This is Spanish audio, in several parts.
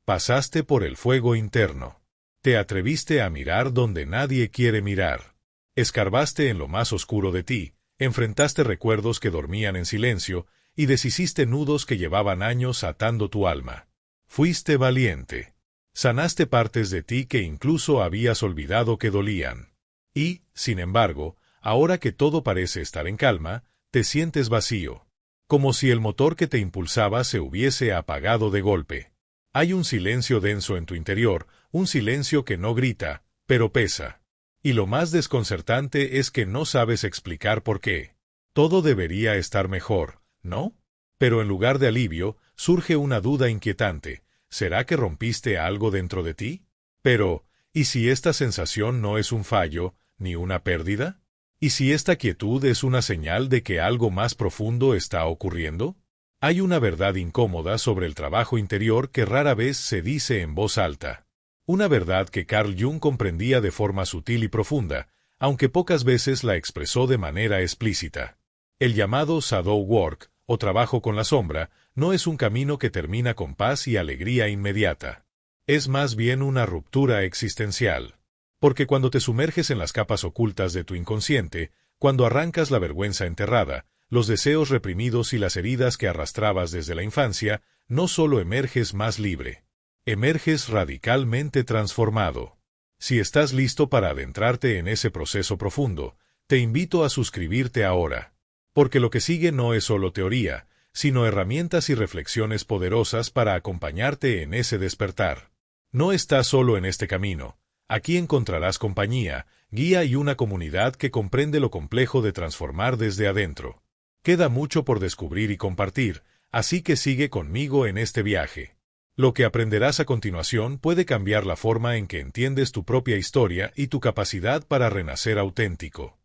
Pasaste por el fuego interno. Te atreviste a mirar donde nadie quiere mirar. Escarbaste en lo más oscuro de ti, enfrentaste recuerdos que dormían en silencio y deshiciste nudos que llevaban años atando tu alma. Fuiste valiente. Sanaste partes de ti que incluso habías olvidado que dolían. Y, sin embargo, ahora que todo parece estar en calma, te sientes vacío. Como si el motor que te impulsaba se hubiese apagado de golpe. Hay un silencio denso en tu interior, un silencio que no grita, pero pesa. Y lo más desconcertante es que no sabes explicar por qué. Todo debería estar mejor, ¿no? Pero en lugar de alivio, surge una duda inquietante. ¿Será que rompiste algo dentro de ti? Pero, ¿y si esta sensación no es un fallo, ni una pérdida? ¿Y si esta quietud es una señal de que algo más profundo está ocurriendo? Hay una verdad incómoda sobre el trabajo interior que rara vez se dice en voz alta. Una verdad que Carl Jung comprendía de forma sutil y profunda, aunque pocas veces la expresó de manera explícita. El llamado shadow work, o trabajo con la sombra, no es un camino que termina con paz y alegría inmediata. Es más bien una ruptura existencial. Porque cuando te sumerges en las capas ocultas de tu inconsciente, cuando arrancas la vergüenza enterrada, los deseos reprimidos y las heridas que arrastrabas desde la infancia, no solo emerges más libre. Emerges radicalmente transformado. Si estás listo para adentrarte en ese proceso profundo, te invito a suscribirte ahora. Porque lo que sigue no es solo teoría, sino herramientas y reflexiones poderosas para acompañarte en ese despertar. No estás solo en este camino. Aquí encontrarás compañía, guía y una comunidad que comprende lo complejo de transformar desde adentro. Queda mucho por descubrir y compartir, así que sigue conmigo en este viaje. Lo que aprenderás a continuación puede cambiar la forma en que entiendes tu propia historia y tu capacidad para renacer auténtico.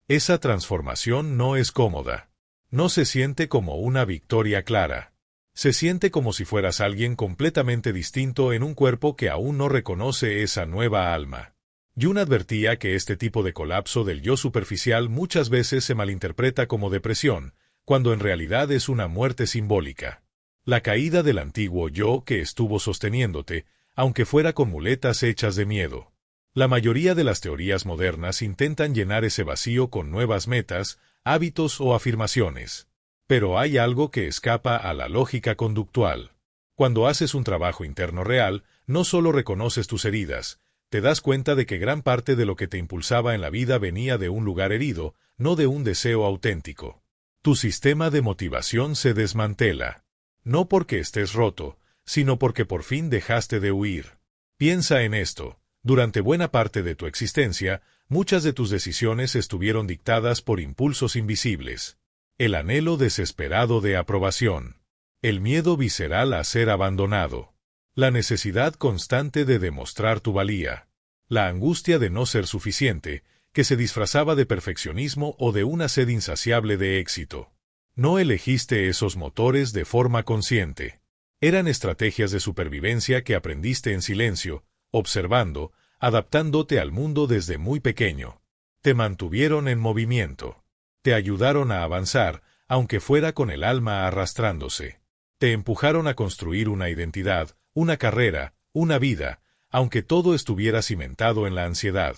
Esa transformación no es cómoda. No se siente como una victoria clara. Se siente como si fueras alguien completamente distinto en un cuerpo que aún no reconoce esa nueva alma. Jung advertía que este tipo de colapso del yo superficial muchas veces se malinterpreta como depresión, cuando en realidad es una muerte simbólica. La caída del antiguo yo que estuvo sosteniéndote, aunque fuera con muletas hechas de miedo. La mayoría de las teorías modernas intentan llenar ese vacío con nuevas metas, hábitos o afirmaciones. Pero hay algo que escapa a la lógica conductual. Cuando haces un trabajo interno real, no solo reconoces tus heridas, te das cuenta de que gran parte de lo que te impulsaba en la vida venía de un lugar herido, no de un deseo auténtico. Tu sistema de motivación se desmantela. No porque estés roto, sino porque por fin dejaste de huir. Piensa en esto. Durante buena parte de tu existencia, muchas de tus decisiones estuvieron dictadas por impulsos invisibles. El anhelo desesperado de aprobación. El miedo visceral a ser abandonado. La necesidad constante de demostrar tu valía. La angustia de no ser suficiente, que se disfrazaba de perfeccionismo o de una sed insaciable de éxito. No elegiste esos motores de forma consciente. Eran estrategias de supervivencia que aprendiste en silencio, observando, adaptándote al mundo desde muy pequeño. Te mantuvieron en movimiento. Te ayudaron a avanzar, aunque fuera con el alma arrastrándose. Te empujaron a construir una identidad, una carrera, una vida, aunque todo estuviera cimentado en la ansiedad.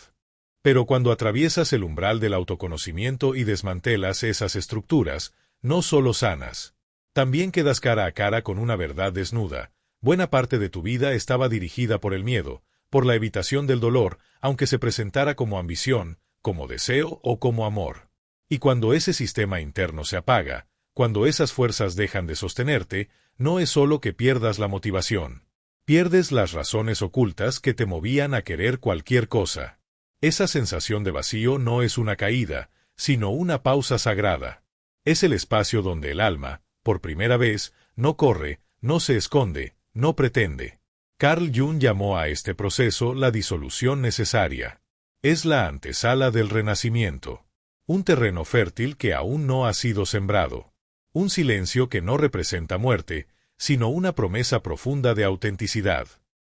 Pero cuando atraviesas el umbral del autoconocimiento y desmantelas esas estructuras, no solo sanas. También quedas cara a cara con una verdad desnuda. Buena parte de tu vida estaba dirigida por el miedo, por la evitación del dolor, aunque se presentara como ambición, como deseo o como amor. Y cuando ese sistema interno se apaga, cuando esas fuerzas dejan de sostenerte, no es solo que pierdas la motivación. Pierdes las razones ocultas que te movían a querer cualquier cosa. Esa sensación de vacío no es una caída, sino una pausa sagrada. Es el espacio donde el alma, por primera vez, no corre, no se esconde, no pretende. Carl Jung llamó a este proceso la disolución necesaria. Es la antesala del renacimiento. Un terreno fértil que aún no ha sido sembrado. Un silencio que no representa muerte, sino una promesa profunda de autenticidad.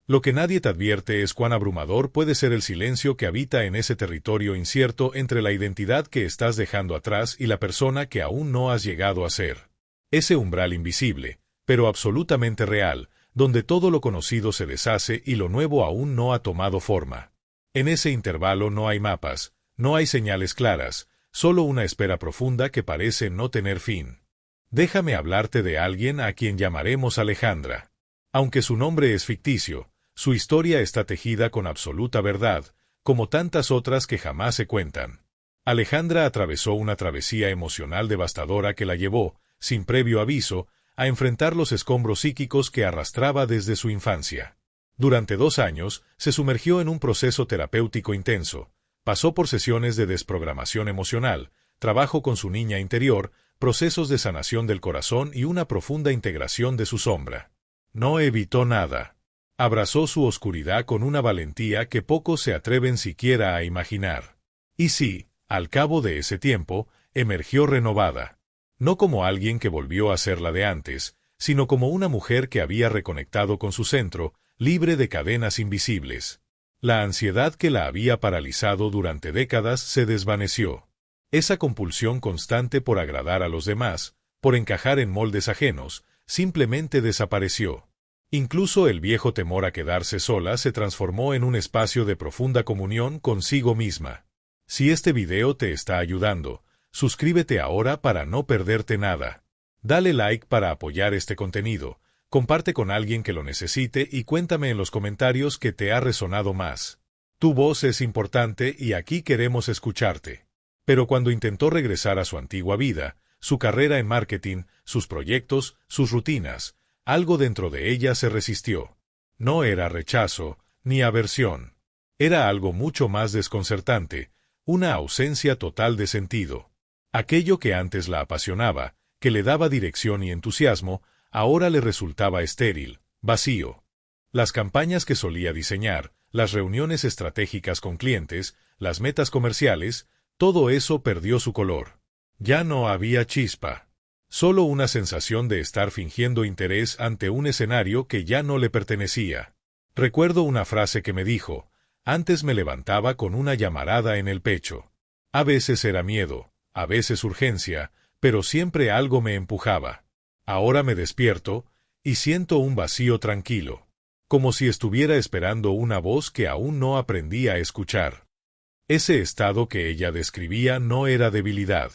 Lo que nadie te advierte es cuán abrumador puede ser el silencio que habita en ese territorio incierto entre la identidad que estás dejando atrás y la persona que aún no has llegado a ser. Ese umbral invisible, pero absolutamente real, donde todo lo conocido se deshace y lo nuevo aún no ha tomado forma. En ese intervalo no hay mapas, no hay señales claras, solo una espera profunda que parece no tener fin. Déjame hablarte de alguien a quien llamaremos Alejandra. Aunque su nombre es ficticio, su historia está tejida con absoluta verdad, como tantas otras que jamás se cuentan. Alejandra atravesó una travesía emocional devastadora que la llevó, sin previo aviso, a enfrentar los escombros psíquicos que arrastraba desde su infancia. Durante 2 años, se sumergió en un proceso terapéutico intenso, pasó por sesiones de desprogramación emocional, trabajo con su niña interior, procesos de sanación del corazón y una profunda integración de su sombra. No evitó nada. Abrazó su oscuridad con una valentía que pocos se atreven siquiera a imaginar. Y sí, al cabo de ese tiempo, emergió renovada. No como alguien que volvió a ser la de antes, sino como una mujer que había reconectado con su centro, libre de cadenas invisibles. La ansiedad que la había paralizado durante décadas se desvaneció. Esa compulsión constante por agradar a los demás, por encajar en moldes ajenos, simplemente desapareció. Incluso el viejo temor a quedarse sola se transformó en un espacio de profunda comunión consigo misma. Si este video te está ayudando, suscríbete ahora para no perderte nada. Dale like para apoyar este contenido, comparte con alguien que lo necesite y cuéntame en los comentarios qué te ha resonado más. Tu voz es importante y aquí queremos escucharte. Pero cuando intentó regresar a su antigua vida, su carrera en marketing, sus proyectos, sus rutinas, algo dentro de ella se resistió. No era rechazo, ni aversión. Era algo mucho más desconcertante, una ausencia total de sentido. Aquello que antes la apasionaba, que le daba dirección y entusiasmo, ahora le resultaba estéril, vacío. Las campañas que solía diseñar, las reuniones estratégicas con clientes, las metas comerciales, todo eso perdió su color. Ya no había chispa. Solo una sensación de estar fingiendo interés ante un escenario que ya no le pertenecía. Recuerdo una frase que me dijo: antes me levantaba con una llamarada en el pecho. A veces era miedo, a veces urgencia, pero siempre algo me empujaba. Ahora me despierto y siento un vacío tranquilo, como si estuviera esperando una voz que aún no aprendí a escuchar. Ese estado que ella describía no era debilidad.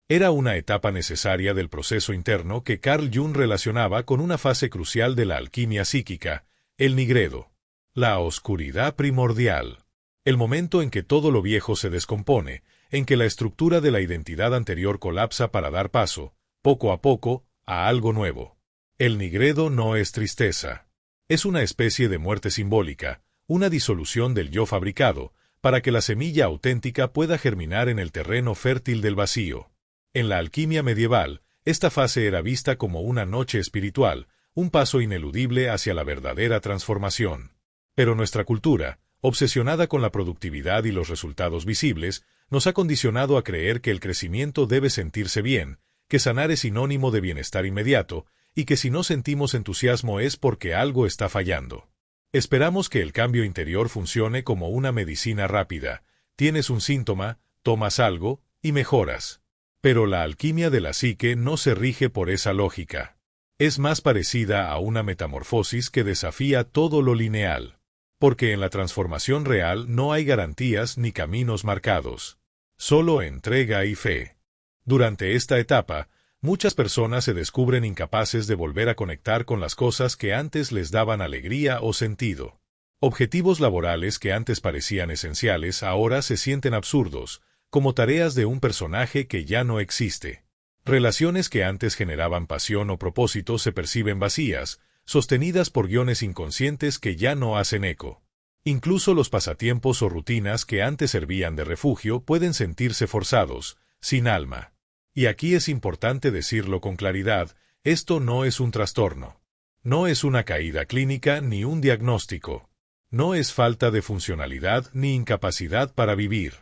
Era una etapa necesaria del proceso interno que Carl Jung relacionaba con una fase crucial de la alquimia psíquica, el nigredo. La oscuridad primordial. El momento en que todo lo viejo se descompone, en que la estructura de la identidad anterior colapsa para dar paso, poco a poco, a algo nuevo. El nigredo no es tristeza. Es una especie de muerte simbólica, una disolución del yo fabricado, para que la semilla auténtica pueda germinar en el terreno fértil del vacío. En la alquimia medieval, esta fase era vista como una noche espiritual, un paso ineludible hacia la verdadera transformación. Pero nuestra cultura, obsesionada con la productividad y los resultados visibles, nos ha condicionado a creer que el crecimiento debe sentirse bien, que sanar es sinónimo de bienestar inmediato, y que si no sentimos entusiasmo es porque algo está fallando. Esperamos que el cambio interior funcione como una medicina rápida. Tienes un síntoma, tomas algo, y mejoras. Pero la alquimia de la psique no se rige por esa lógica. Es más parecida a una metamorfosis que desafía todo lo lineal. Porque en la transformación real no hay garantías ni caminos marcados. Solo entrega y fe. Durante esta etapa, muchas personas se descubren incapaces de volver a conectar con las cosas que antes les daban alegría o sentido. Objetivos laborales que antes parecían esenciales ahora se sienten absurdos, como tareas de un personaje que ya no existe. Relaciones que antes generaban pasión o propósito se perciben vacías, sostenidas por guiones inconscientes que ya no hacen eco. Incluso los pasatiempos o rutinas que antes servían de refugio pueden sentirse forzados, sin alma. Y aquí es importante decirlo con claridad, esto no es un trastorno. No es una caída clínica ni un diagnóstico. No es falta de funcionalidad ni incapacidad para vivir.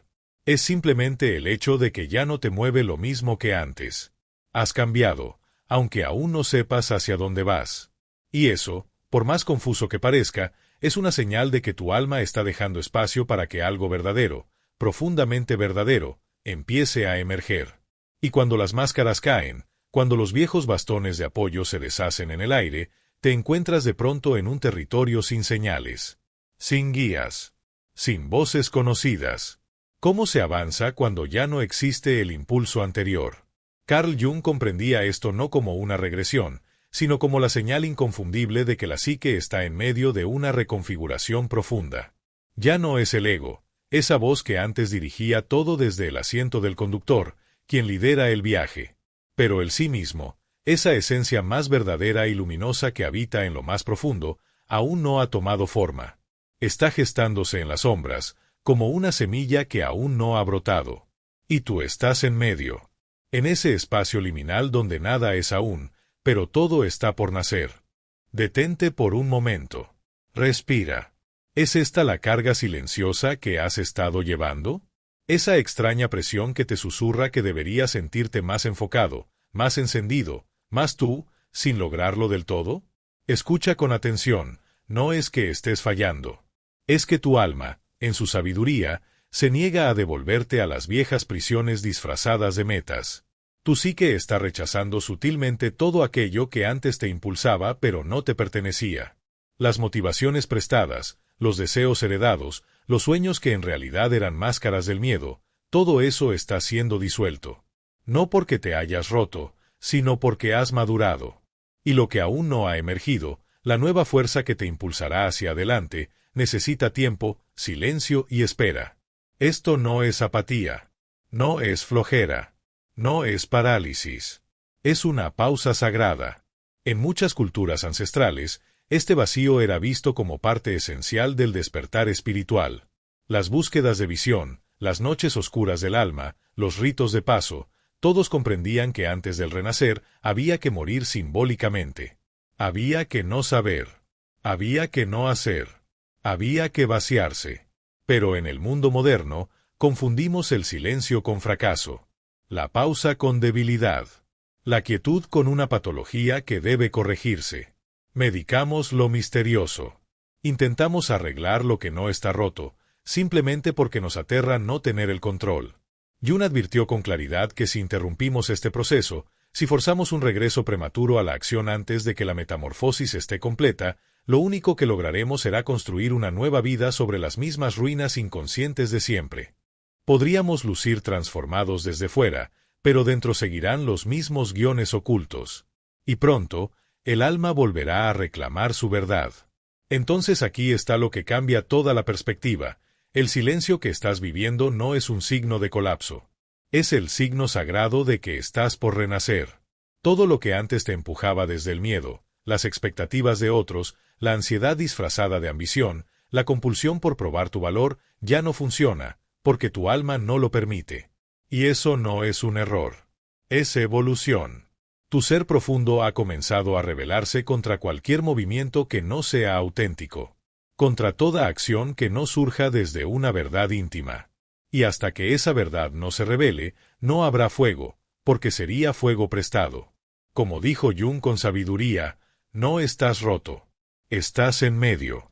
Es simplemente el hecho de que ya no te mueve lo mismo que antes. Has cambiado, aunque aún no sepas hacia dónde vas. Y eso, por más confuso que parezca, es una señal de que tu alma está dejando espacio para que algo verdadero, profundamente verdadero, empiece a emerger. Y cuando las máscaras caen, cuando los viejos bastones de apoyo se deshacen en el aire, te encuentras de pronto en un territorio sin señales, sin guías, sin voces conocidas. ¿Cómo se avanza cuando ya no existe el impulso anterior? Carl Jung comprendía esto no como una regresión, sino como la señal inconfundible de que la psique está en medio de una reconfiguración profunda. Ya no es el ego, esa voz que antes dirigía todo desde el asiento del conductor, quien lidera el viaje, pero el sí mismo, esa esencia más verdadera y luminosa que habita en lo más profundo, aún no ha tomado forma. Está gestándose en las sombras, como una semilla que aún no ha brotado. Y tú estás en medio, en ese espacio liminal donde nada es aún, pero todo está por nacer. Detente por un momento. Respira. ¿Es esta la carga silenciosa que has estado llevando? Esa extraña presión que te susurra que deberías sentirte más enfocado, más encendido, más tú, sin lograrlo del todo. Escucha con atención, no es que estés fallando. Es que tu alma, en su sabiduría, se niega a devolverte a las viejas prisiones disfrazadas de metas. Tu psique está rechazando sutilmente todo aquello que antes te impulsaba pero no te pertenecía. Las motivaciones prestadas, los deseos heredados, los sueños que en realidad eran máscaras del miedo, todo eso está siendo disuelto. No porque te hayas roto, sino porque has madurado. Y lo que aún no ha emergido, la nueva fuerza que te impulsará hacia adelante, necesita tiempo, silencio y espera. Esto no es apatía. No es flojera. No es parálisis. Es una pausa sagrada. En muchas culturas ancestrales, este vacío era visto como parte esencial del despertar espiritual. Las búsquedas de visión, las noches oscuras del alma, los ritos de paso, todos comprendían que antes del renacer había que morir simbólicamente. Había que no saber. Había que no hacer. Había que vaciarse. Pero en el mundo moderno, confundimos el silencio con fracaso, la pausa con debilidad, la quietud con una patología que debe corregirse. Medicamos lo misterioso. Intentamos arreglar lo que no está roto, simplemente porque nos aterra no tener el control. Jung advirtió con claridad que si interrumpimos este proceso, si forzamos un regreso prematuro a la acción antes de que la metamorfosis esté completa, lo único que lograremos será construir una nueva vida sobre las mismas ruinas inconscientes de siempre. Podríamos lucir transformados desde fuera, pero dentro seguirán los mismos guiones ocultos. Y pronto, el alma volverá a reclamar su verdad. Entonces aquí está lo que cambia toda la perspectiva. El silencio que estás viviendo no es un signo de colapso. Es el signo sagrado de que estás por renacer. Todo lo que antes te empujaba desde el miedo, las expectativas de otros, la ansiedad disfrazada de ambición, la compulsión por probar tu valor, ya no funciona, porque tu alma no lo permite. Y eso no es un error. Es evolución. Tu ser profundo ha comenzado a rebelarse contra cualquier movimiento que no sea auténtico, contra toda acción que no surja desde una verdad íntima. Y hasta que esa verdad no se revele, no habrá fuego, porque sería fuego prestado. Como dijo Jung con sabiduría, no estás roto. Estás en medio.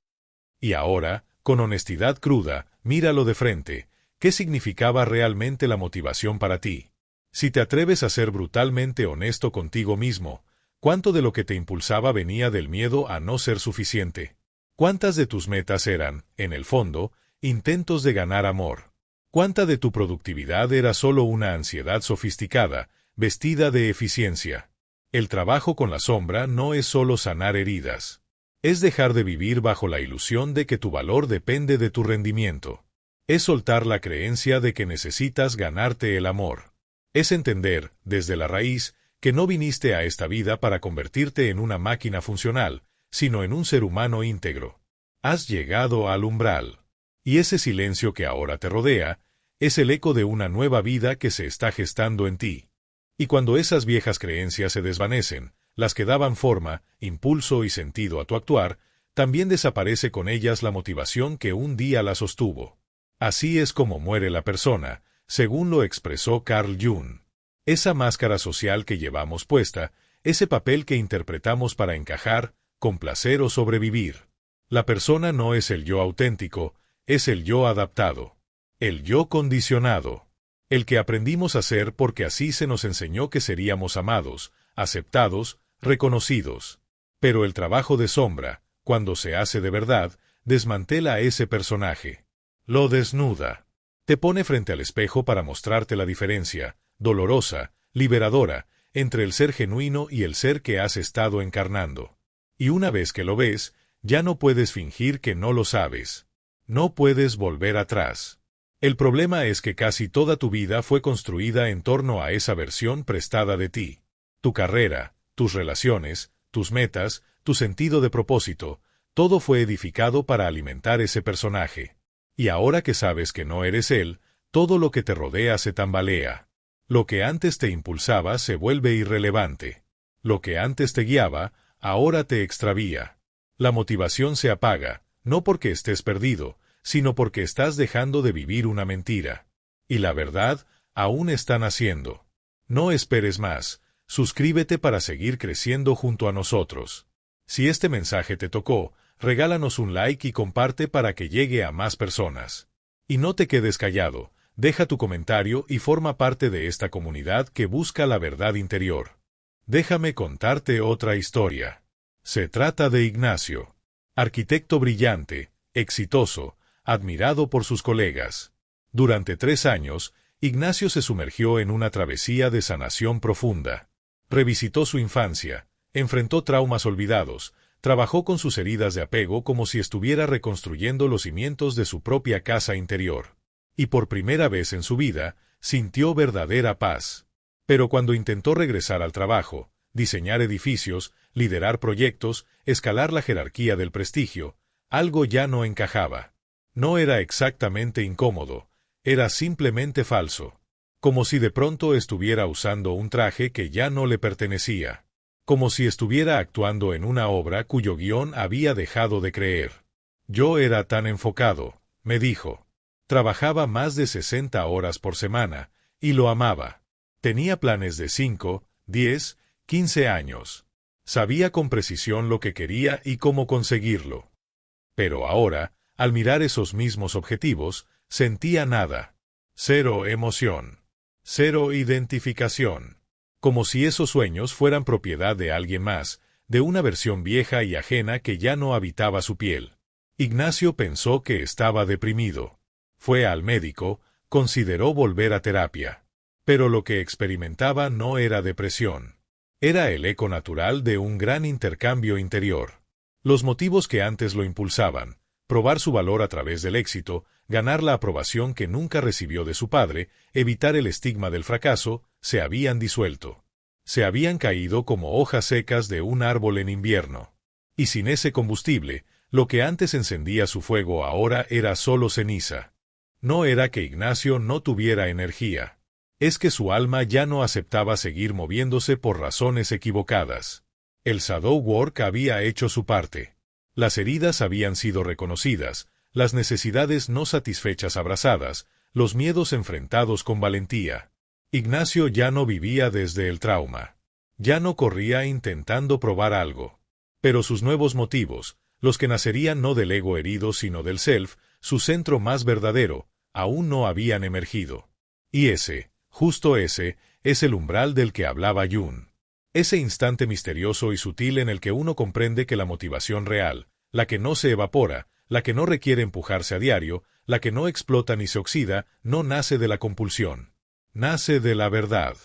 Y ahora, con honestidad cruda, míralo de frente. ¿Qué significaba realmente la motivación para ti? Si te atreves a ser brutalmente honesto contigo mismo, ¿cuánto de lo que te impulsaba venía del miedo a no ser suficiente? ¿Cuántas de tus metas eran, en el fondo, intentos de ganar amor? ¿Cuánta de tu productividad era solo una ansiedad sofisticada, vestida de eficiencia? El trabajo con la sombra no es solo sanar heridas. Es dejar de vivir bajo la ilusión de que tu valor depende de tu rendimiento. Es soltar la creencia de que necesitas ganarte el amor. Es entender, desde la raíz, que no viniste a esta vida para convertirte en una máquina funcional, sino en un ser humano íntegro. Has llegado al umbral. Y ese silencio que ahora te rodea, es el eco de una nueva vida que se está gestando en ti. Y cuando esas viejas creencias se desvanecen, las que daban forma, impulso y sentido a tu actuar, también desaparece con ellas la motivación que un día la sostuvo. Así es como muere la persona, según lo expresó Carl Jung. Esa máscara social que llevamos puesta, ese papel que interpretamos para encajar, complacer o sobrevivir. La persona no es el yo auténtico, es el yo adaptado. El yo condicionado. El que aprendimos a ser porque así se nos enseñó que seríamos amados, aceptados, reconocidos. Pero el trabajo de sombra, cuando se hace de verdad, desmantela a ese personaje. Lo desnuda. Te pone frente al espejo para mostrarte la diferencia, dolorosa, liberadora, entre el ser genuino y el ser que has estado encarnando. Y una vez que lo ves, ya no puedes fingir que no lo sabes. No puedes volver atrás. El problema es que casi toda tu vida fue construida en torno a esa versión prestada de ti. Tu carrera, tus relaciones, tus metas, tu sentido de propósito, todo fue edificado para alimentar ese personaje. Y ahora que sabes que no eres él, todo lo que te rodea se tambalea. Lo que antes te impulsaba se vuelve irrelevante. Lo que antes te guiaba, ahora te extravía. La motivación se apaga, no porque estés perdido, sino porque estás dejando de vivir una mentira. Y la verdad, aún está naciendo. No esperes más, suscríbete para seguir creciendo junto a nosotros. Si este mensaje te tocó, regálanos un like y comparte para que llegue a más personas. Y no te quedes callado, deja tu comentario y forma parte de esta comunidad que busca la verdad interior. Déjame contarte otra historia. Se trata de Ignacio. Arquitecto brillante, exitoso, admirado por sus colegas. Durante 3 años, Ignacio se sumergió en una travesía de sanación profunda. Revisitó su infancia, enfrentó traumas olvidados, trabajó con sus heridas de apego como si estuviera reconstruyendo los cimientos de su propia casa interior. Y por primera vez en su vida, sintió verdadera paz. Pero cuando intentó regresar al trabajo, diseñar edificios, liderar proyectos, escalar la jerarquía del prestigio, algo ya no encajaba. No era exactamente incómodo, era simplemente falso. Como si de pronto estuviera usando un traje que ya no le pertenecía. Como si estuviera actuando en una obra cuyo guión había dejado de creer. Yo era tan enfocado, me dijo. Trabajaba más de 60 horas por semana, y lo amaba. Tenía planes de 5, 10, 15 años. Sabía con precisión lo que quería y cómo conseguirlo. Pero ahora, al mirar esos mismos objetivos, sentía nada. Cero emoción. Cero identificación. Como si esos sueños fueran propiedad de alguien más, de una versión vieja y ajena que ya no habitaba su piel. Ignacio pensó que estaba deprimido. Fue al médico, consideró volver a terapia. Pero lo que experimentaba no era depresión. Era el eco natural de un gran intercambio interior. Los motivos que antes lo impulsaban, probar su valor a través del éxito, ganar la aprobación que nunca recibió de su padre, evitar el estigma del fracaso, se habían disuelto. Se habían caído como hojas secas de un árbol en invierno. Y sin ese combustible, lo que antes encendía su fuego ahora era solo ceniza. No era que Ignacio no tuviera energía. Es que su alma ya no aceptaba seguir moviéndose por razones equivocadas. El shadow work había hecho su parte. Las heridas habían sido reconocidas, las necesidades no satisfechas abrazadas, los miedos enfrentados con valentía. Ignacio ya no vivía desde el trauma. Ya no corría intentando probar algo. Pero sus nuevos motivos, los que nacerían no del ego herido sino del self, su centro más verdadero, aún no habían emergido. Y ese, justo ese, es el umbral del que hablaba Jung. Ese instante misterioso y sutil en el que uno comprende que la motivación real, la que no se evapora, la que no requiere empujarse a diario, la que no explota ni se oxida, no nace de la compulsión. Nace de la verdad.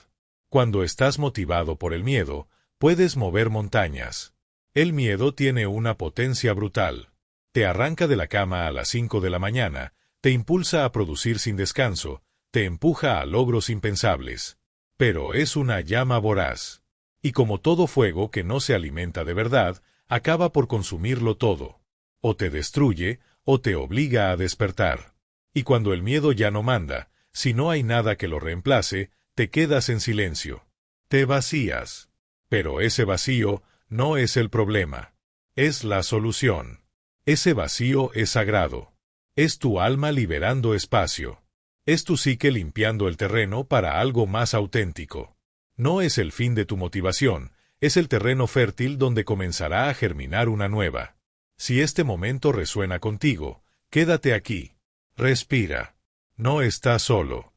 Cuando estás motivado por el miedo, puedes mover montañas. El miedo tiene una potencia brutal. Te arranca de la cama a las 5 de la mañana, te impulsa a producir sin descanso, te empuja a logros impensables. Pero es una llama voraz. Y como todo fuego que no se alimenta de verdad, acaba por consumirlo todo. O te destruye, o te obliga a despertar. Y cuando el miedo ya no manda, si no hay nada que lo reemplace, te quedas en silencio. Te vacías. Pero ese vacío no es el problema. Es la solución. Ese vacío es sagrado. Es tu alma liberando espacio. Es tu psique limpiando el terreno para algo más auténtico. No es el fin de tu motivación, es el terreno fértil donde comenzará a germinar una nueva. Si este momento resuena contigo, quédate aquí. Respira. No estás solo.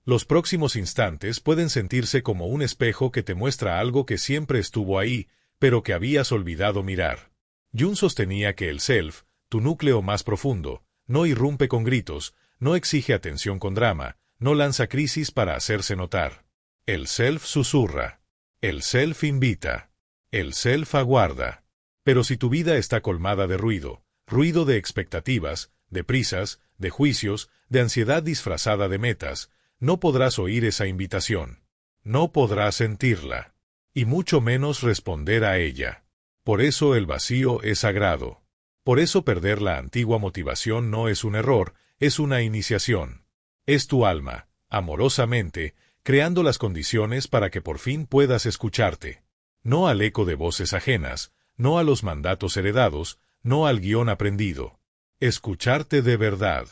Los próximos instantes pueden sentirse como un espejo que te muestra algo que siempre estuvo ahí, pero que habías olvidado mirar. Jung sostenía que el self, tu núcleo más profundo, no irrumpe con gritos, no exige atención con drama, no lanza crisis para hacerse notar. El self susurra. El self invita. El self aguarda. Pero si tu vida está colmada de ruido, ruido de expectativas, de prisas, de juicios, de ansiedad disfrazada de metas, no podrás oír esa invitación. No podrás sentirla. Y mucho menos responder a ella. Por eso el vacío es sagrado. Por eso perder la antigua motivación no es un error, es una iniciación. Es tu alma, amorosamente, creando las condiciones para que por fin puedas escucharte. No al eco de voces ajenas, no a los mandatos heredados, no al guión aprendido. Escucharte de verdad.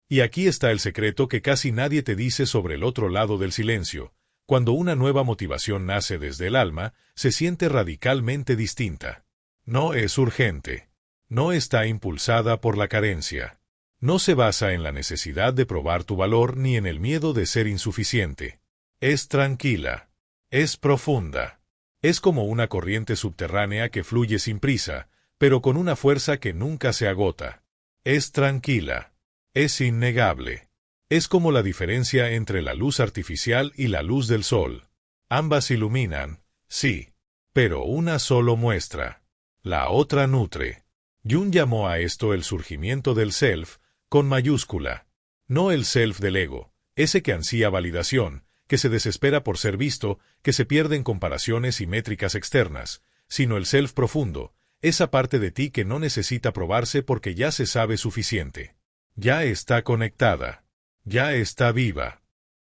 Y aquí está el secreto que casi nadie te dice sobre el otro lado del silencio. Cuando una nueva motivación nace desde el alma, se siente radicalmente distinta. No es urgente. No está impulsada por la carencia. No se basa en la necesidad de probar tu valor ni en el miedo de ser insuficiente. Es tranquila. Es profunda. Es como una corriente subterránea que fluye sin prisa, pero con una fuerza que nunca se agota. Es tranquila. Es innegable. Es como la diferencia entre la luz artificial y la luz del sol. Ambas iluminan, sí, pero una solo muestra. La otra nutre. Jung llamó a esto el surgimiento del self, con mayúscula. No el self del ego, ese que ansía validación, que se desespera por ser visto, que se pierde en comparaciones y métricas externas, sino el self profundo, esa parte de ti que no necesita probarse porque ya se sabe suficiente. Ya está conectada. Ya está viva.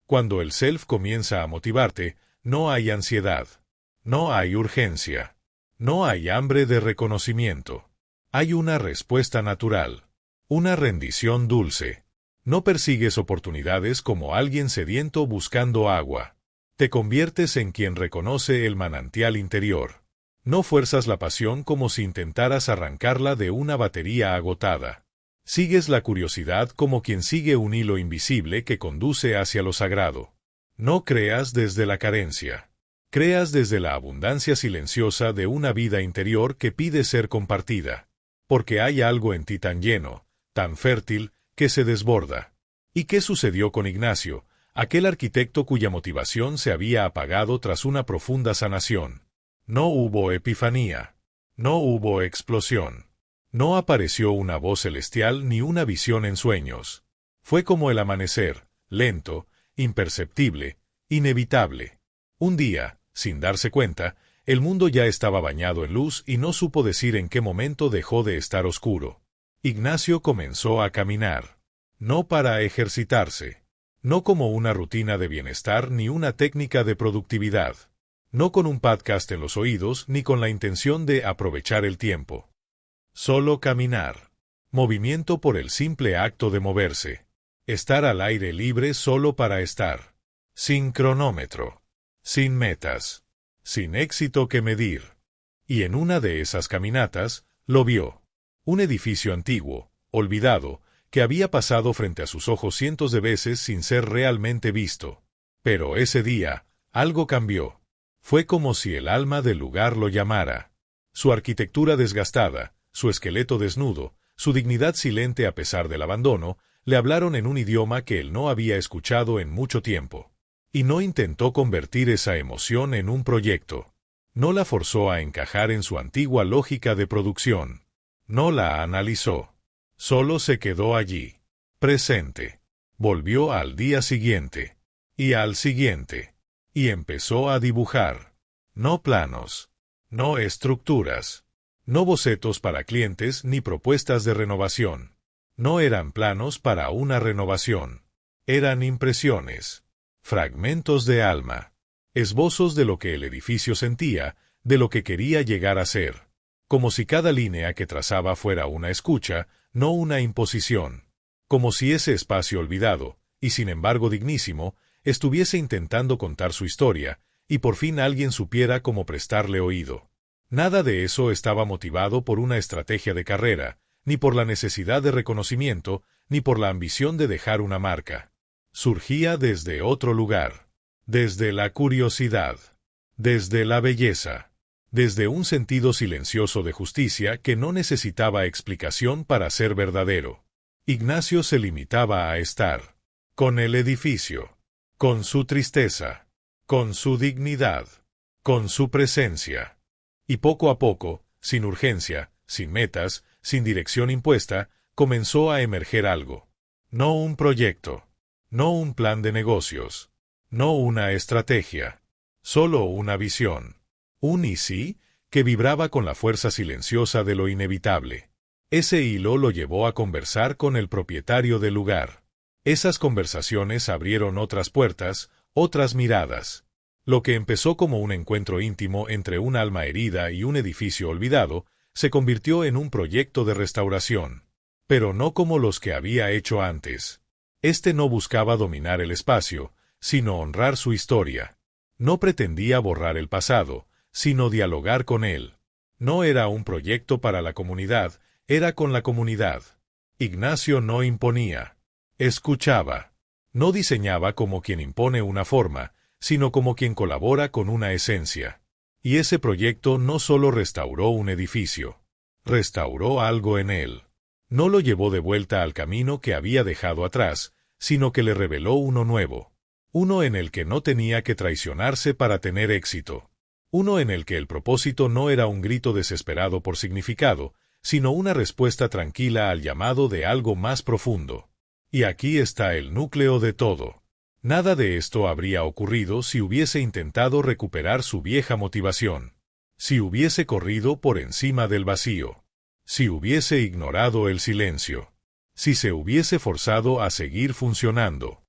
Cuando el self comienza a motivarte, no hay ansiedad. No hay urgencia. No hay hambre de reconocimiento. Hay una respuesta natural. Una rendición dulce. No persigues oportunidades como alguien sediento buscando agua. Te conviertes en quien reconoce el manantial interior. No fuerzas la pasión como si intentaras arrancarla de una batería agotada. Sigues la curiosidad como quien sigue un hilo invisible que conduce hacia lo sagrado. No creas desde la carencia. Creas desde la abundancia silenciosa de una vida interior que pide ser compartida. Porque hay algo en ti tan lleno, tan fértil, que se desborda. ¿Y qué sucedió con Ignacio, aquel arquitecto cuya motivación se había apagado tras una profunda sanación? No hubo epifanía. No hubo explosión. No apareció una voz celestial ni una visión en sueños. Fue como el amanecer, lento, imperceptible, inevitable. Un día, sin darse cuenta, el mundo ya estaba bañado en luz y no supo decir en qué momento dejó de estar oscuro. Ignacio comenzó a caminar. No para ejercitarse. No como una rutina de bienestar ni una técnica de productividad. No con un podcast en los oídos ni con la intención de aprovechar el tiempo. Solo caminar. Movimiento por el simple acto de moverse. Estar al aire libre solo para estar. Sin cronómetro. Sin metas. Sin éxito que medir. Y en una de esas caminatas, lo vio. Un edificio antiguo, olvidado, que había pasado frente a sus ojos cientos de veces sin ser realmente visto. Pero ese día, algo cambió. Fue como si el alma del lugar lo llamara. Su arquitectura desgastada, su esqueleto desnudo, su dignidad silente a pesar del abandono, le hablaron en un idioma que él no había escuchado en mucho tiempo. Y no intentó convertir esa emoción en un proyecto. No la forzó a encajar en su antigua lógica de producción. No la analizó. Solo se quedó allí, presente. Volvió al día siguiente. Y al siguiente. Y empezó a dibujar. No planos. No estructuras. No bocetos para clientes ni propuestas de renovación. No eran planos para una renovación. Eran impresiones. Fragmentos de alma. Esbozos de lo que el edificio sentía, de lo que quería llegar a ser. Como si cada línea que trazaba fuera una escucha, no una imposición. Como si ese espacio olvidado, y sin embargo dignísimo, estuviese intentando contar su historia, y por fin alguien supiera cómo prestarle oído. Nada de eso estaba motivado por una estrategia de carrera, ni por la necesidad de reconocimiento, ni por la ambición de dejar una marca. Surgía desde otro lugar, desde la curiosidad, desde la belleza, desde un sentido silencioso de justicia que no necesitaba explicación para ser verdadero. Ignacio se limitaba a estar con el edificio, con su tristeza, con su dignidad, con su presencia. Y poco a poco, sin urgencia, sin metas, sin dirección impuesta, comenzó a emerger algo. No un proyecto, no un plan de negocios, no una estrategia, solo una visión. Un y sí, que vibraba con la fuerza silenciosa de lo inevitable. Ese hilo lo llevó a conversar con el propietario del lugar. Esas conversaciones abrieron otras puertas, otras miradas. Lo que empezó como un encuentro íntimo entre un alma herida y un edificio olvidado, se convirtió en un proyecto de restauración. Pero no como los que había hecho antes. Este no buscaba dominar el espacio, sino honrar su historia. No pretendía borrar el pasado, sino dialogar con él. No era un proyecto para la comunidad, era con la comunidad. Ignacio no imponía. Escuchaba. No diseñaba como quien impone una forma, sino como quien colabora con una esencia. Y ese proyecto no solo restauró un edificio, restauró algo en él. No lo llevó de vuelta al camino que había dejado atrás, sino que le reveló uno nuevo. Uno en el que no tenía que traicionarse para tener éxito. Uno en el que el propósito no era un grito desesperado por significado, sino una respuesta tranquila al llamado de algo más profundo. Y aquí está el núcleo de todo. Nada de esto habría ocurrido si hubiese intentado recuperar su vieja motivación. Si hubiese corrido por encima del vacío. Si hubiese ignorado el silencio. Si se hubiese forzado a seguir funcionando.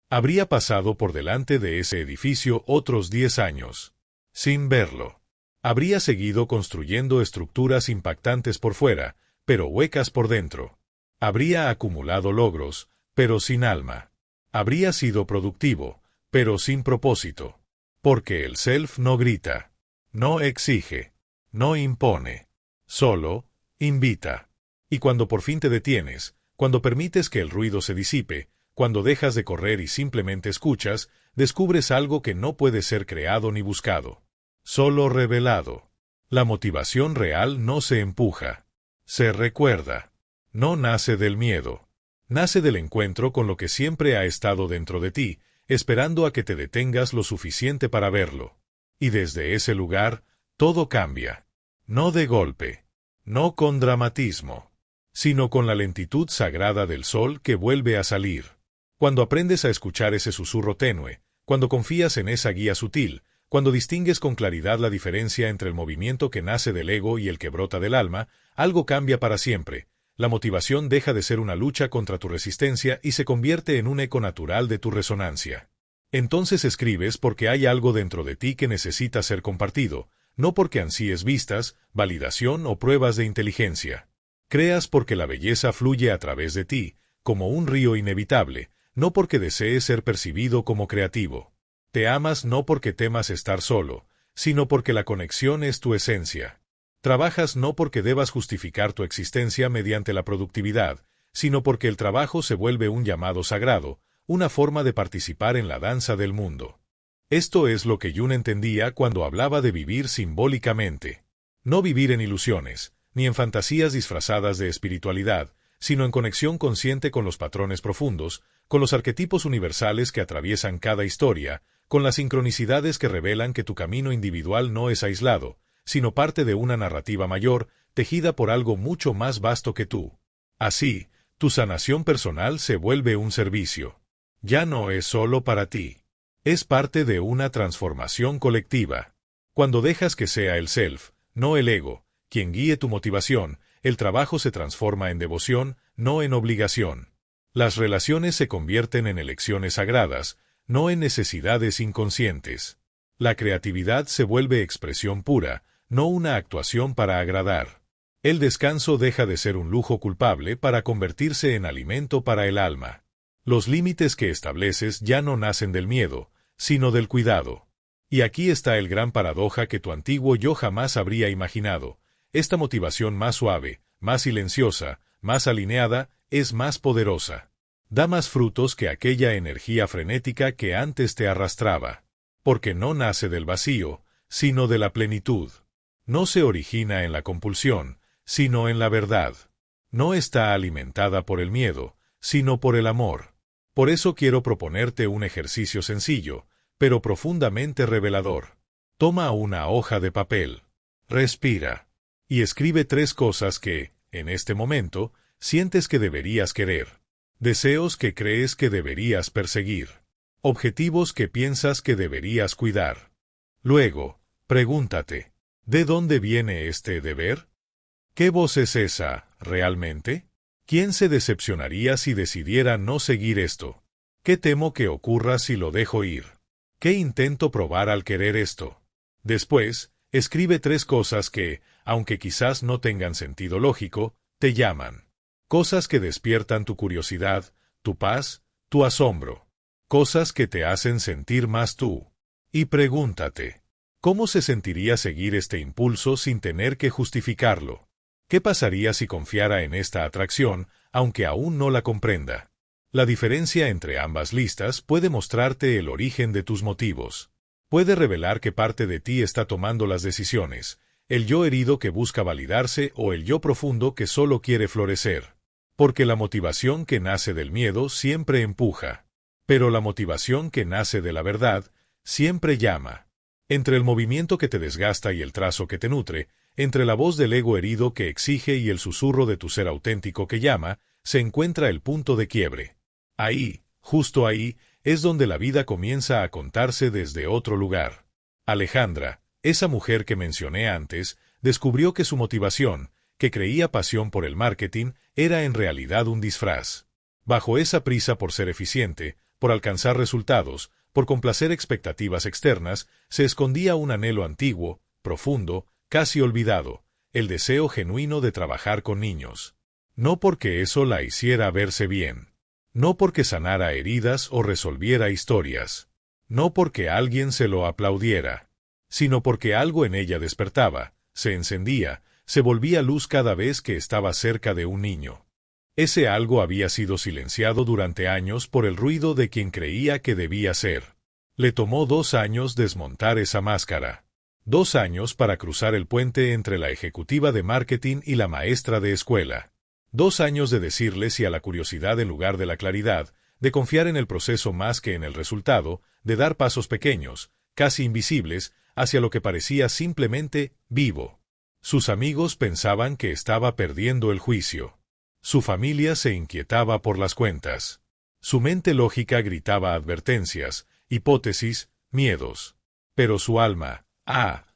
Habría pasado por delante de ese edificio otros 10 años. Sin verlo. Habría seguido construyendo estructuras impactantes por fuera, pero huecas por dentro. Habría acumulado logros, pero sin alma. Habría sido productivo, pero sin propósito. Porque el self no grita, no exige, no impone. Solo, invita. Y cuando por fin te detienes, cuando permites que el ruido se disipe, cuando dejas de correr y simplemente escuchas, descubres algo que no puede ser creado ni buscado. Solo revelado. La motivación real no se empuja. Se recuerda. No nace del miedo. Nace del encuentro con lo que siempre ha estado dentro de ti, esperando a que te detengas lo suficiente para verlo. Y desde ese lugar, todo cambia. No de golpe. No con dramatismo. Sino con la lentitud sagrada del sol que vuelve a salir. Cuando aprendes a escuchar ese susurro tenue, cuando confías en esa guía sutil, cuando distingues con claridad la diferencia entre el movimiento que nace del ego y el que brota del alma, algo cambia para siempre. La motivación deja de ser una lucha contra tu resistencia y se convierte en un eco natural de tu resonancia. Entonces escribes porque hay algo dentro de ti que necesita ser compartido, no porque ansíes vistas, validación o pruebas de inteligencia. Creas porque la belleza fluye a través de ti, como un río inevitable, no porque desees ser percibido como creativo. Te amas no porque temas estar solo, sino porque la conexión es tu esencia. Trabajas no porque debas justificar tu existencia mediante la productividad, sino porque el trabajo se vuelve un llamado sagrado, una forma de participar en la danza del mundo. Esto es lo que Jung entendía cuando hablaba de vivir simbólicamente. No vivir en ilusiones, ni en fantasías disfrazadas de espiritualidad, sino en conexión consciente con los patrones profundos, con los arquetipos universales que atraviesan cada historia, con las sincronicidades que revelan que tu camino individual no es aislado, sino parte de una narrativa mayor, tejida por algo mucho más vasto que tú. Así, tu sanación personal se vuelve un servicio. Ya no es solo para ti. Es parte de una transformación colectiva. Cuando dejas que sea el self, no el ego, quien guíe tu motivación, el trabajo se transforma en devoción, no en obligación. Las relaciones se convierten en elecciones sagradas, no en necesidades inconscientes. La creatividad se vuelve expresión pura, no una actuación para agradar. El descanso deja de ser un lujo culpable para convertirse en alimento para el alma. Los límites que estableces ya no nacen del miedo, sino del cuidado. Y aquí está el gran paradoja que tu antiguo yo jamás habría imaginado. Esta motivación más suave, más silenciosa, más alineada, es más poderosa. Da más frutos que aquella energía frenética que antes te arrastraba. Porque no nace del vacío, sino de la plenitud. No se origina en la compulsión, sino en la verdad. No está alimentada por el miedo, sino por el amor. Por eso quiero proponerte un ejercicio sencillo, pero profundamente revelador. Toma una hoja de papel. Respira. Y escribe 3 cosas que, en este momento, sientes que deberías querer. Deseos que crees que deberías perseguir. Objetivos que piensas que deberías cuidar. Luego, pregúntate, ¿de dónde viene este deber? ¿Qué voz es esa, realmente? ¿Quién se decepcionaría si decidiera no seguir esto? ¿Qué temo que ocurra si lo dejo ir? ¿Qué intento probar al querer esto? Después, escribe 3 cosas que, aunque quizás no tengan sentido lógico, te llaman. Cosas que despiertan tu curiosidad, tu paz, tu asombro. Cosas que te hacen sentir más tú. Y pregúntate, ¿cómo se sentiría seguir este impulso sin tener que justificarlo? ¿Qué pasaría si confiara en esta atracción, aunque aún no la comprenda? La diferencia entre ambas listas puede mostrarte el origen de tus motivos. Puede revelar qué parte de ti está tomando las decisiones, el yo herido que busca validarse o el yo profundo que solo quiere florecer. Porque la motivación que nace del miedo siempre empuja. Pero la motivación que nace de la verdad siempre llama. Entre el movimiento que te desgasta y el trazo que te nutre, entre la voz del ego herido que exige y el susurro de tu ser auténtico que llama, se encuentra el punto de quiebre. Ahí, justo ahí, es donde la vida comienza a contarse desde otro lugar. Alejandra, esa mujer que mencioné antes, descubrió que su motivación, que creía pasión por el marketing, era en realidad un disfraz. Bajo esa prisa por ser eficiente, por alcanzar resultados, por complacer expectativas externas, se escondía un anhelo antiguo, profundo, casi olvidado, el deseo genuino de trabajar con niños. No porque eso la hiciera verse bien. No porque sanara heridas o resolviera historias. No porque alguien se lo aplaudiera. Sino porque algo en ella despertaba, se encendía, se volvía luz cada vez que estaba cerca de un niño. Ese algo había sido silenciado durante años por el ruido de quien creía que debía ser. Le tomó 2 años desmontar esa máscara. 2 años para cruzar el puente entre la ejecutiva de marketing y la maestra de escuela. 2 años de decirle sí a la curiosidad en lugar de la claridad, de confiar en el proceso más que en el resultado, de dar pasos pequeños, casi invisibles, hacia lo que parecía simplemente vivo. Sus amigos pensaban que estaba perdiendo el juicio. Su familia se inquietaba por las cuentas. Su mente lógica gritaba advertencias, hipótesis, miedos. Pero su alma,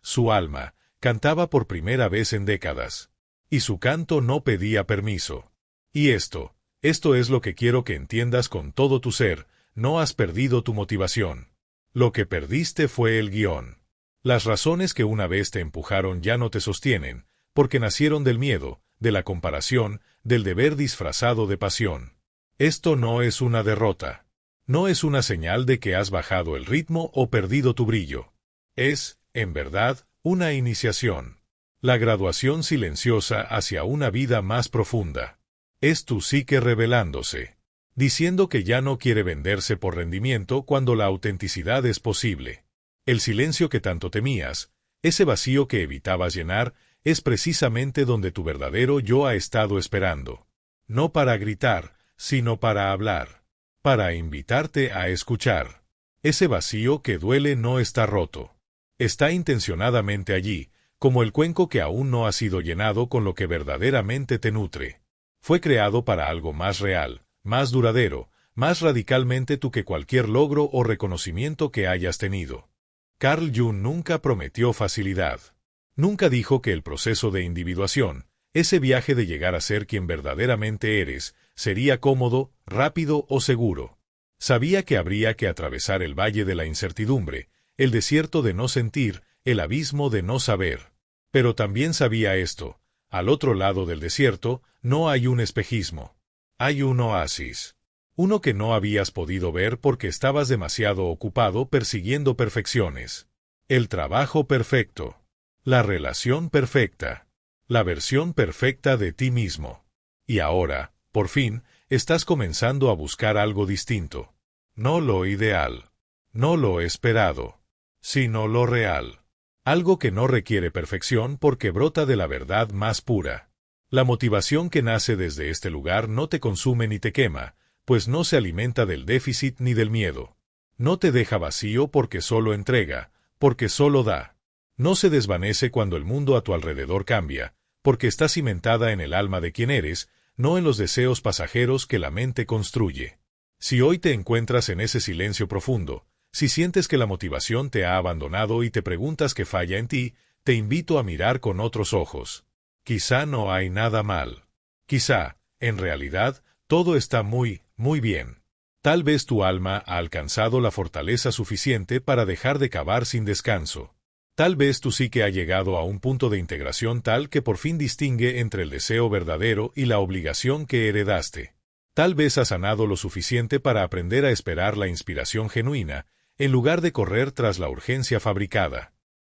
su alma, cantaba por primera vez en décadas. Y su canto no pedía permiso. Y esto es lo que quiero que entiendas con todo tu ser, no has perdido tu motivación. Lo que perdiste fue el guión. Las razones que una vez te empujaron ya no te sostienen, porque nacieron del miedo, de la comparación, del deber disfrazado de pasión. Esto no es una derrota. No es una señal de que has bajado el ritmo o perdido tu brillo. Es, en verdad, una iniciación. La graduación silenciosa hacia una vida más profunda. Es tu psique revelándose, diciendo que ya no quiere venderse por rendimiento cuando la autenticidad es posible. El silencio que tanto temías, ese vacío que evitabas llenar, es precisamente donde tu verdadero yo ha estado esperando. No para gritar, sino para hablar. Para invitarte a escuchar. Ese vacío que duele no está roto. Está intencionadamente allí, como el cuenco que aún no ha sido llenado con lo que verdaderamente te nutre. Fue creado para algo más real, más duradero, más radicalmente tú que cualquier logro o reconocimiento que hayas tenido. Carl Jung nunca prometió facilidad. Nunca dijo que el proceso de individuación, ese viaje de llegar a ser quien verdaderamente eres, sería cómodo, rápido o seguro. Sabía que habría que atravesar el valle de la incertidumbre, el desierto de no sentir, el abismo de no saber. Pero también sabía esto: al otro lado del desierto no hay un espejismo. Hay un oasis. Uno que no habías podido ver porque estabas demasiado ocupado persiguiendo perfecciones. El trabajo perfecto. La relación perfecta. La versión perfecta de ti mismo. Y ahora, por fin, estás comenzando a buscar algo distinto. No lo ideal. No lo esperado. Sino lo real. Algo que no requiere perfección porque brota de la verdad más pura. La motivación que nace desde este lugar no te consume ni te quema, pues no se alimenta del déficit ni del miedo. No te deja vacío porque solo entrega, porque solo da. No se desvanece cuando el mundo a tu alrededor cambia, porque está cimentada en el alma de quien eres, no en los deseos pasajeros que la mente construye. Si hoy te encuentras en ese silencio profundo, si sientes que la motivación te ha abandonado y te preguntas qué falla en ti, te invito a mirar con otros ojos. Quizá no hay nada mal. Quizá, en realidad, todo está muy bien. Tal vez tu alma ha alcanzado la fortaleza suficiente para dejar de cavar sin descanso. Tal vez tu psique ha llegado a un punto de integración tal que por fin distingue entre el deseo verdadero y la obligación que heredaste. Tal vez has sanado lo suficiente para aprender a esperar la inspiración genuina, en lugar de correr tras la urgencia fabricada.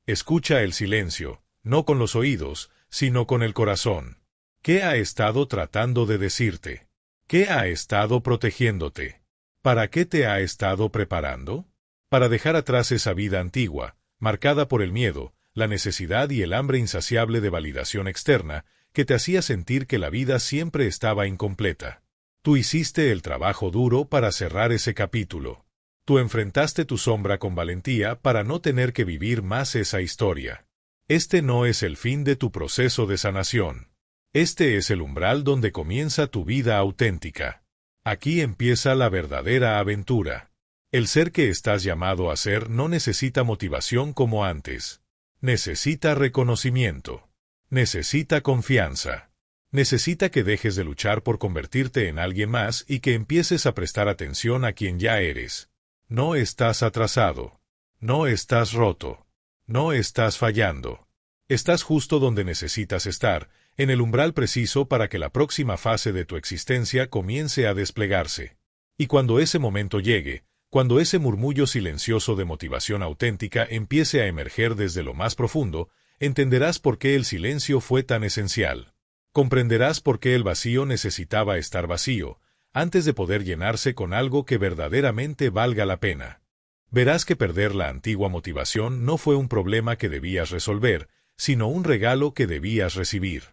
Escucha el silencio, no con los oídos, sino con el corazón. ¿Qué ha estado tratando de decirte? ¿Qué ha estado protegiéndote? ¿Para qué te ha estado preparando? Para dejar atrás esa vida antigua, marcada por el miedo, la necesidad y el hambre insaciable de validación externa, que te hacía sentir que la vida siempre estaba incompleta. Tú hiciste el trabajo duro para cerrar ese capítulo. Tú enfrentaste tu sombra con valentía para no tener que vivir más esa historia. Este no es el fin de tu proceso de sanación. Este es el umbral donde comienza tu vida auténtica. Aquí empieza la verdadera aventura. El ser que estás llamado a ser no necesita motivación como antes. Necesita reconocimiento. Necesita confianza. Necesita que dejes de luchar por convertirte en alguien más y que empieces a prestar atención a quien ya eres. No estás atrasado. No estás roto. No estás fallando. Estás justo donde necesitas estar, en el umbral preciso para que la próxima fase de tu existencia comience a desplegarse. Y cuando ese momento llegue, cuando ese murmullo silencioso de motivación auténtica empiece a emerger desde lo más profundo, entenderás por qué el silencio fue tan esencial. Comprenderás por qué el vacío necesitaba estar vacío, antes de poder llenarse con algo que verdaderamente valga la pena. Verás que perder la antigua motivación no fue un problema que debías resolver, sino un regalo que debías recibir.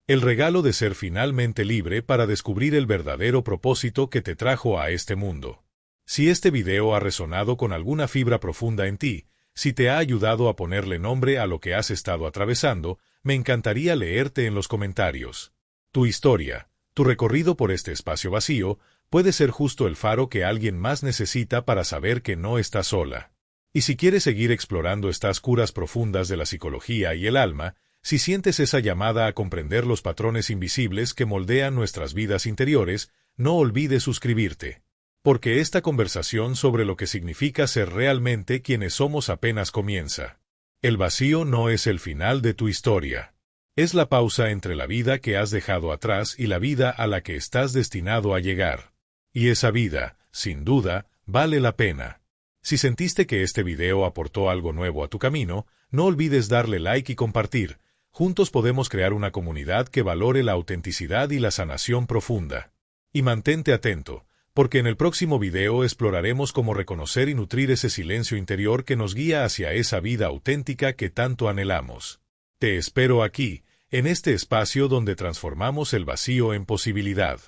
El regalo de ser finalmente libre para descubrir el verdadero propósito que te trajo a este mundo. Si este video ha resonado con alguna fibra profunda en ti, si te ha ayudado a ponerle nombre a lo que has estado atravesando, me encantaría leerte en los comentarios. Tu historia, tu recorrido por este espacio vacío, puede ser justo el faro que alguien más necesita para saber que no está sola. Y si quieres seguir explorando estas curas profundas de la psicología y el alma, si sientes esa llamada a comprender los patrones invisibles que moldean nuestras vidas interiores, no olvides suscribirte. Porque esta conversación sobre lo que significa ser realmente quienes somos apenas comienza. El vacío no es el final de tu historia. Es la pausa entre la vida que has dejado atrás y la vida a la que estás destinado a llegar. Y esa vida, sin duda, vale la pena. Si sentiste que este video aportó algo nuevo a tu camino, no olvides darle like y compartir. Juntos podemos crear una comunidad que valore la autenticidad y la sanación profunda. Y mantente atento, porque en el próximo video exploraremos cómo reconocer y nutrir ese silencio interior que nos guía hacia esa vida auténtica que tanto anhelamos. Te espero aquí, en este espacio donde transformamos el vacío en posibilidad.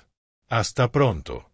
Hasta pronto.